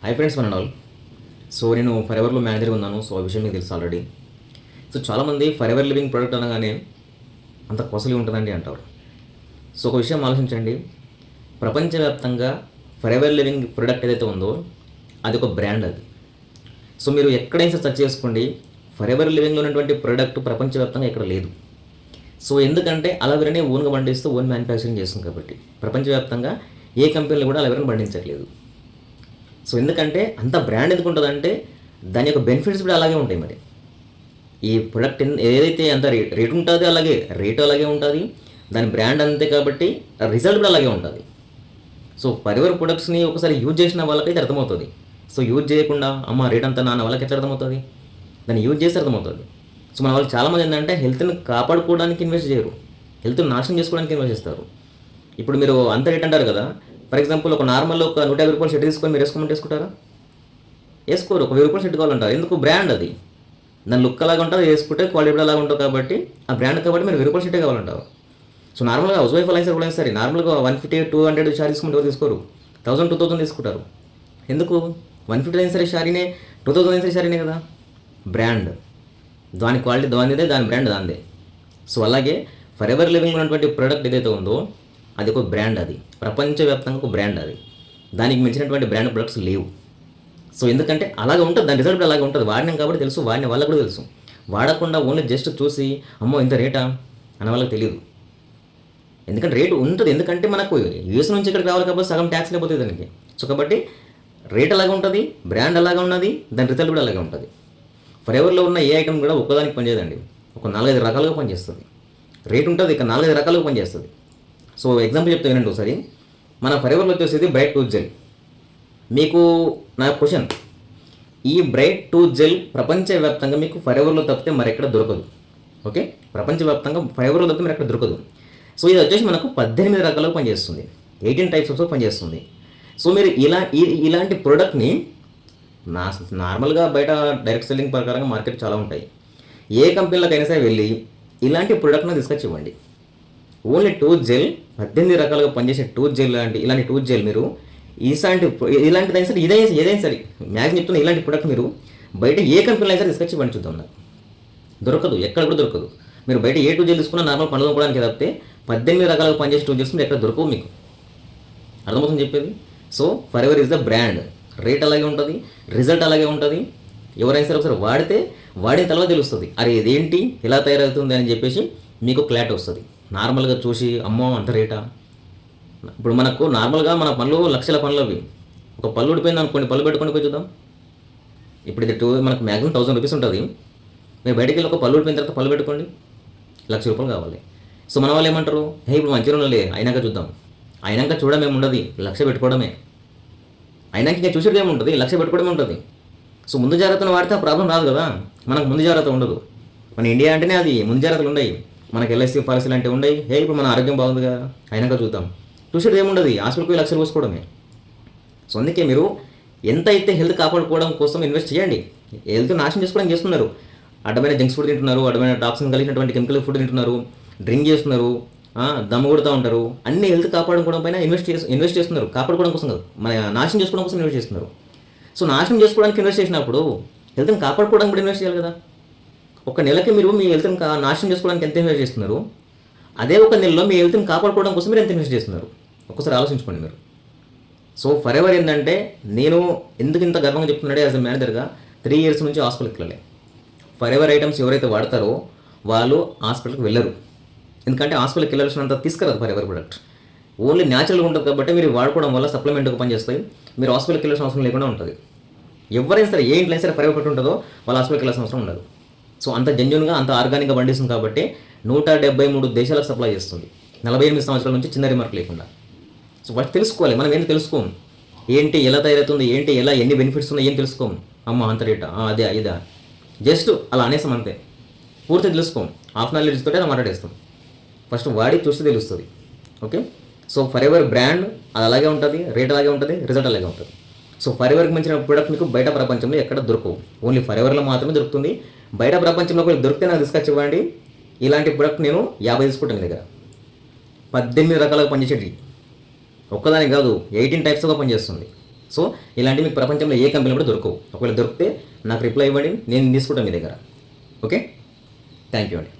Hi friends one and all. So నేను for ఎవర్లో మేనేజర్గా ఉన్నాను. సో ఆ విషయం మీకు తెలుసు ఆల్రెడీ. సో చాలామంది ఫర్ ఎవర్ లివింగ్ ప్రోడక్ట్ అనగానే అంత కాస్ట్లీ ఉంటుందండి అంటారు. సో ఒక విషయం ఆలోచించండి, ప్రపంచవ్యాప్తంగా ఫర్ ఎవర్ లివింగ్ ప్రోడక్ట్ ఏదైతే ఉందో అది ఒక బ్రాండ్. అది సో మీరు ఎక్కడైనా సెర్చ్ చేసుకోండి, ఫర్ ఎవర్ లివింగ్లో ఉన్నటువంటి ప్రోడక్ట్ ప్రపంచవ్యాప్తంగా ఎక్కడ లేదు. సో ఎందుకంటే అలవెరాని ఓన్గా పండిస్తూ ఓన్ మ్యానుఫ్యాక్చరింగ్ చేస్తుంది కాబట్టి ప్రపంచవ్యాప్తంగా ఏ కంపెనీలు కూడా అలవెరాని పండించట్లేదు. సో ఎందుకంటే అంత బ్రాండ్ ఎందుకు ఉంటుందంటే దాని యొక్క బెనిఫిట్స్ కూడా అలాగే ఉంటాయి. మరి ఈ ప్రొడక్ట్ ఏదైతే అంత రేట్ ఉంటుంది అలాగే రేటు అలాగే ఉంటుంది, దాని బ్రాండ్ అంతే కాబట్టి రిజల్ట్ కూడా అలాగే ఉంటుంది. సో పరివర్ ప్రొడక్ట్స్ని ఒకసారి యూజ్ చేసిన వాళ్ళకైతే అర్థమవుతుంది. సో యూజ్ చేయకుండా అమ్మ రేట్ అంతా నాన్న వాళ్ళకి ఎట్లా అర్థమవుతుంది? దాన్ని యూజ్ చేస్తే అర్థమవుతుంది. సో మన వాళ్ళు చాలామంది ఏంటంటే హెల్త్ని కాపాడుకోవడానికి ఇన్వెస్ట్ చేయరు, హెల్త్ని నాశనం చేసుకోవడానికి ఇన్వెస్ట్ చేస్తారు. ఇప్పుడు మీరు అంత రేట్ అంటారు కదా, ఫర్ ఎగ్జాంపుల్ ఒక నార్మల్ ఒక 150 రూపాయలు షర్ట్ తీసుకొని మీరు వేసుకోమంటే వేసుకుంటారా? వేసుకోరు. ఒక 1000 రూపాయలు షర్ట్ కావాలంటారు. ఎందుకు? బ్రాండ్ అది, దాని లుక్ అలాగా ఉంటుంది, వేసుకుంటే క్వాలిటీ కూడా అలాగా ఉంటుంది కాబట్టి ఆ బ్రాండ్ కాబట్టి మీరు 1000 రూపాయలు షర్టే కావాలంటారు. సో నార్మల్గా హౌస్ వైఫ్ అలా కూడా సరే నార్మల్గా 150 200 షారీ తీసుకుంటే తీసుకోరు, 1000 2000 తీసుకుంటారు. ఎందుకు? 150 అయినా సరే షారీనే, 2000 అయినా సరే షారీనే కదా. బ్రాండ్ దాని క్వాలిటీ దానిదే, దాని బ్రాండ్ దానిదే. సో అలాగే ఫర్ ఎవర్ లివింగ్ ఉన్నటువంటి ప్రోడక్ట్ ఏదైతే ఉందో అది ఒక బ్రాండ్, అది ప్రపంచవ్యాప్తంగా ఒక బ్రాండ్. అది దానికి మించినటువంటి బ్రాండ్ ప్రొడక్ట్స్ లేవు. సో ఎందుకంటే అలాగే ఉంటుంది, దాని రిజల్ట్ అలాగే ఉంటుంది. వాడినాం కాబట్టి తెలుసు, వాడిన వాళ్ళకు కూడా తెలుసు. వాడకుండా ఓన్లీ జస్ట్ చూసి అమ్మో ఇంత రేటా అనే వాళ్ళకి తెలియదు. ఎందుకంటే రేటు ఉంటుంది, ఎందుకంటే మనకు యూఎస్ నుంచి ఇక్కడికి రావాలి కాబట్టి సగం ట్యాక్స్ లేకపోతుంది దానికి. సో కాబట్టి రేట్ అలాగే ఉంటుంది, బ్రాండ్ అలాగే ఉన్నది, దాని రిజల్ట్ కూడా అలాగే ఉంటుంది. ఫర్ ఎవర్లో ఉన్న ఏ ఐటమ్ కూడా ఒక్కదానికి పనిచేయదండి, ఒక 4-5 రకాలుగా పనిచేస్తుంది. రేట్ ఉంటుంది, ఇక 4-5 రకాలుగా పనిచేస్తుంది. సో ఎగ్జాంపుల్ చెప్తే వినండి ఒకసారి. మన ఫర్ ఎవర్లో వచ్చేసి బ్రైట్ టూత్ జెల్. మీకు నా క్వశ్చన్, ఈ బ్రైట్ టూత్ జెల్ ప్రపంచవ్యాప్తంగా మీకు ఫర్ ఎవర్లో తప్పితే మరెక్కడ దొరకదు. ఓకే, ప్రపంచవ్యాప్తంగా ఫర్ ఎవర్లో తప్పితే మరి ఎక్కడ దొరకదు. సో ఇది వచ్చేసి మనకు 18 రకాలుగా పనిచేస్తుంది, 18 టైప్స్ ఆఫ్ పనిచేస్తుంది. సో మీరు ఇలాంటి ప్రోడక్ట్ని నార్మల్గా బయట డైరెక్ట్ సెల్లింగ్ ప్రకారంగా మార్కెట్ చాలా ఉంటాయి. ఏ కంపెనీలకైనా సరే వెళ్ళి ఇలాంటి ప్రోడక్ట్ని తీసుకొచ్చి ఇవ్వండి. ఓన్లీ టూత్ జెల్, 18 రకాలుగా పనిచేసే టూత్ జెల్ ఇలాంటి టూత్ జెల్ మీరు ఇలాంటిదైనా సరే ఏదైనా సరే మ్యాక్సిమం చెప్తున్న ఇలాంటి ప్రోడక్ట్ మీరు బయట ఏ కంపెనీలో అయినా సరే తీసుకొచ్చి ఇవ్వండి చూద్దాం. నాకు దొరకదు, ఎక్కడ కూడా దొరకదు. మీరు బయట ఏ టూత్ జెల్ తీసుకున్నా నార్మల్ పనులు తోముకోవడానికి తప్పితే 18 రకాలుగా పనిచేసే టూత్ జెల్స్ మీరు ఎక్కడ దొరకవు. మీకు అర్థమవుతుంది చెప్పేది. So for ever is the brand, rate అలాగే ఉంటుంది, రిజల్ట్ అలాగే ఉంటుంది. ఎవరైనా సరే ఒకసారి వాడిన తర్వాత తెలుస్తుంది, అరే ఇదేంటి ఎలా తయారవుతుంది అని చెప్పేసి మీకు క్లారిటీ వస్తుంది. నార్మల్గా చూసి అమ్మో అంత రేటా. ఇప్పుడు మనకు నార్మల్గా మన పనులు లక్షల పనులు అవి. ఒక పళ్ళు ఊడిపోయింది అనుకోండి, పళ్ళు పెట్టుకొని పోయి చూద్దాం. ఇప్పుడు ఇది మనకు మ్యాక్సిమం 1000 రూపీస్ ఉంటుంది. మీరు బయటికి వెళ్ళి ఒక పళ్ళు ఊడిపోయిన తర్వాత పళ్ళు పెట్టుకోండి, 1,00,000 రూపాయలు కావాలి. సో మన వాళ్ళు ఏమంటారు, హే ఇప్పుడు మంచిగా ఉండలే, అయినాక చూద్దాం. అయినాక చూడమేమి ఉండదు, 1,00,000 పెట్టుకోవడమే. అయినాక ఇంకా చూసేది ఏముంటుంది, 1,00,000 పెట్టుకోవడమే ఉంటుంది. సో ముందు జాగ్రత్తను వాడితే ఆ ప్రాబ్లం రాదు కదా. మనకు ముందు జాగ్రత్త ఉండదు. మన ఇండియా అంటేనే అది ముందు జాగ్రత్తలు ఉన్నాయి. మనకి ఎల్ఐసి పాలసీలు అంటే ఉన్నాయి. హే ఇప్పుడు మన ఆరోగ్యం బాగుంది కదా, అయినాక చూద్దాం. చూసేది ఏముండదు, హాస్పిటల్కి 1,00,000 పోసుకోవడమే. సో అందుకే మీరు ఎంత అయితే హెల్త్ కాపాడుకోవడం కోసం ఇన్వెస్ట్ చేయండి. హెల్త్ నాశనం చేసుకోవడానికి చేస్తున్నారు. అడ్డమైన జంక్స్ ఫుడ్ తింటున్నారు, అడ్డమైన టాక్సిన్ కలిగినటువంటి కెమికల్ ఫుడ్ తింటున్నారు, డ్రింక్ చేస్తున్నారు, దమ్ము కొడుతూ ఉంటారు. అన్ని హెల్త్ కాపాడుకోవడం పైన ఇన్వెస్ట్ చేస్తున్నారు. కాపాడుకోవడం కోసం కాదు, మన నాశనం చేసుకోవడం కోసం ఇన్వెస్ట్ చేస్తున్నారు. సో నాశనం చేసుకోవడానికి ఇన్వెస్ట్ చేసినప్పుడు హెల్త్ని కాపాడుకోవడానికి కూడా ఇన్వెస్ట్ చేయాలి కదా. ఒక నెలకి మీరు మీ హెల్త్ని నాశనం చేసుకోవడానికి ఎంత ఇన్వెస్ట్ చేస్తున్నారు, అదే ఒక నెలలో మీ హెల్త్ని కాపాడుకోవడం కోసం మీరు ఎంత ఇన్వెస్ట్ చేస్తున్నారు ఒక్కసారి ఆలోచించుకోండి మీరు. సో ఫర్ ఎవర్ ఏంటంటే నేను ఎందుకు ఇంత గర్వంగా చెప్తున్నాడే యాజ్ అ మేనేజర్గా 3 years నుంచి హాస్పిటల్కి వెళ్ళలే. ఫర్ ఎవర్ ఐటమ్స్ ఎవరైతే వాడతారో వాళ్ళు హాస్పిటల్కి వెళ్ళరు. ఎందుకంటే హాస్పిటల్కి వెళ్ళాల్సినంత తీసుకురాదు ఫర్ ఎవర్ ప్రొడక్ట్. ఓన్లీ న్యాచురల్గా ఉంటుంది కాబట్టి మీరు వాడుకోవడం వల్ల సప్లిమెంట్గా పనిచేస్తాయి. మీరు హాస్పిటల్కి వెళ్ళాల్సిన అవసరం లేకుండా ఉంటుంది. ఎవరైనా సరే ఏ ఇంట్లో సరే ఫర్ ఎవర్ ప్రొడక్ట్ ఉంటుందో వాళ్ళు హాస్పిటల్కి వెళ్ళాల్సిన అవసరం ఉండదు. సో అంత జెన్యున్గా అంత ఆర్గానిక్గా పండిస్తుంది కాబట్టి 173 దేశాలకు సప్లై చేస్తుంది 48 సంవత్సరాల నుంచి చిన్న రిమార్క్ లేకుండా. సో ఫస్ట్ తెలుసుకోవాలి, మనం ఏంటి తెలుసుకోం, ఏంటి ఎలా తయారవుతుంది, ఏంటి ఎలా ఎన్ని బెనిఫిట్స్ ఉన్నాయి ఏం తెలుసుకోం. అమ్మ అంత రేటా, అదే ఇదా జస్ట్ అలా అనేసాం అంతే. పూర్తి తెలుసుకోం, హాఫ్ నాలెడ్జ్ తోటే అలా మాట్లాడేస్తాం. ఫస్ట్ వాడి చూస్తే తెలుస్తుంది. Okay, so for ever brand అది అలాగే ఉంటుంది, రేట్ అలాగే ఉంటుంది, రిజల్ట్ అలాగే ఉంటుంది. సో ఫర్ ఎవర్కి మంచిన ప్రోడక్ట్ మీకు బయట ప్రపంచంలో ఎక్కడ దొరకవు, ఓన్లీ ఫర్ ఎవర్లో మాత్రమే దొరుకుతుంది. బయట ప్రపంచంలో కూడా దొరికితే నాకు తీసుకొచ్చి ఇవ్వండి. ఇలాంటి ప్రోడక్ట్ నేను 50 తీసుకుంటాను మీ దగ్గర. 18 రకాలుగా పనిచేసేది, ఒక్కదానికి కాదు 18 టైప్స్గా పనిచేస్తుంది. సో ఇలాంటివి మీకు ప్రపంచంలో ఏ కంపెనీ కూడా దొరకవు. ఒకవేళ దొరికితే నాకు రిప్లై ఇవ్వండి, నేను తీసుకుంటాను మీ దగ్గర. ఓకే, థ్యాంక్ యూ అండి.